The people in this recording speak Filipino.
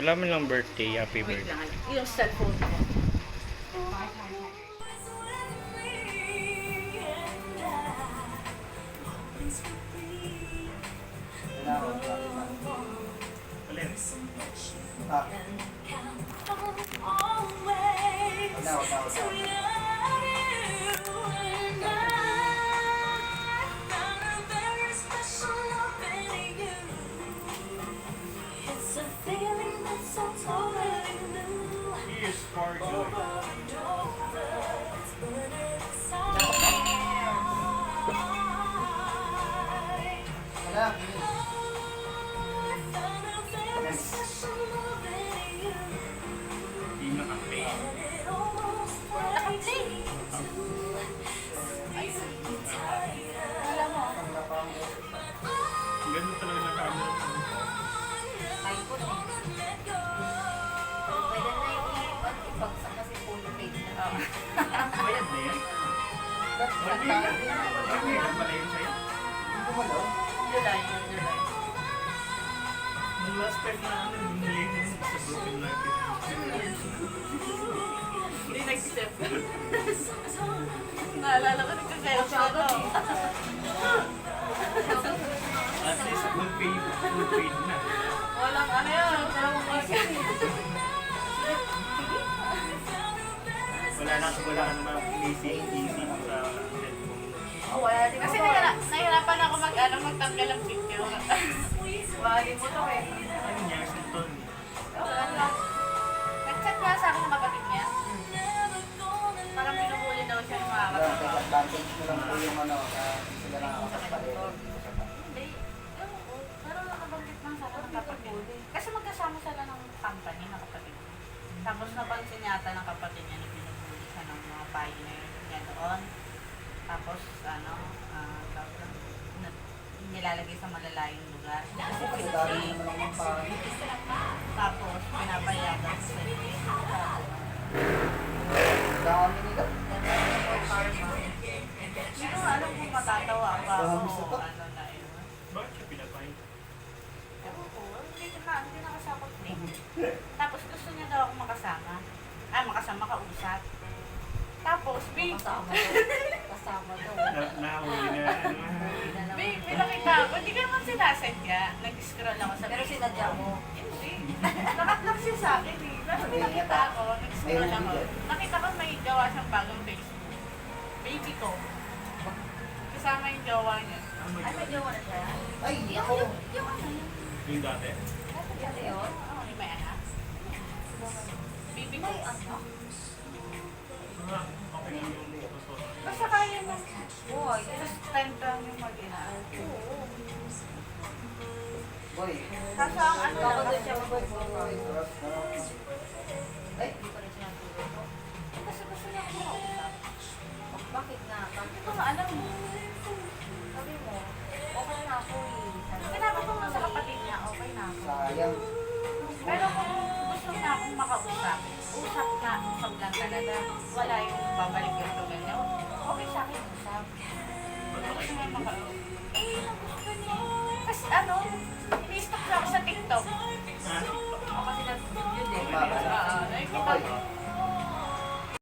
Wala man lang birthday, happy Wait birthday. lang. Yung cellphone ko. Ganun talaga na camera. Pwede na yung ibagsak kasi full page na. Bayad na yan? Bayad pala yun sa'yo? July. Nung last time na bumili mo sa broken market. Hindi nag-step. Naalala ko nagkakayos na to. At least full paid na. Walang ano yan. Walang kasi. Wala ka naman easy mo sa cellphone. Oh, wala din Kasi ako. nahirapan ako magtanggal ng video. Wali mo to eh. Ano niya, cellphone? Nag-chat nga sa akin ng kapatid niya. Parang pinuhuli daw siya ng mga kapatid. Advantage mo lang po yung ano, sila nakakapagpalit. Hindi. Ewan ko. Pero nakabanggit lang sa akin ng kapatid. Kasi magkasama sila ng company ng kapatid niya. Tapos napansin yata ng kapatid niya na pinuhuli siya ng mga pioneer niya doon. Tapos nilalagay sa malalayong lugar. Kasi Kasi dahil pinag- naman ako ng parang tapos pinapayagan sa sarili. dami nila. Hindi ko alam kung matatawa pa ako Dami sa o to. ano na yun. Bakit siya pinapahit? Ewan ko, hindi nakasama ko Tapos gusto niya daw ako makasama. Makasama kausap. Tapos, Kasama to. Kasama to. Nahuli na. may nakita ako, hindi ko naman sinasadya. Nag-scroll ako sa Pero Facebook. sinadya mo. Hindi. Nakatlak siya sa akin eh. Pero may nakita ako, nag-scroll ako. Nakita ko may gawa siyang bagong Facebook. Baby ko. Kasama yung gawa niya. Ay, may jowa na siya. Ay, ako. Yung ano yun? Yung dati? Kasi yun? Oo, may anak. Baby ko. May ano? Okay lang yung totoo. Basta kaya mo. Boy. Just spend lang yung mag-ina. Oo. Boy. Kaso ang ano Baka lang, doon siya mag-boy. Ay, Hindi pa rin siya natulog. kasi gusto niya ako makausap. Bakit nga? Hindi ko nga alam mo. Sabi mo, okay na ako eh. Sabi ko, Sinabi ko nga sa kapatid niya, okay na ako. sayang. Pero kung gusto niya akong makausap, usap lang talaga. Wala yung babalik yung tugal niya. Okay sa akin usap. Pero gusto niya makausap. Eh, gusto niya. Kasi ano,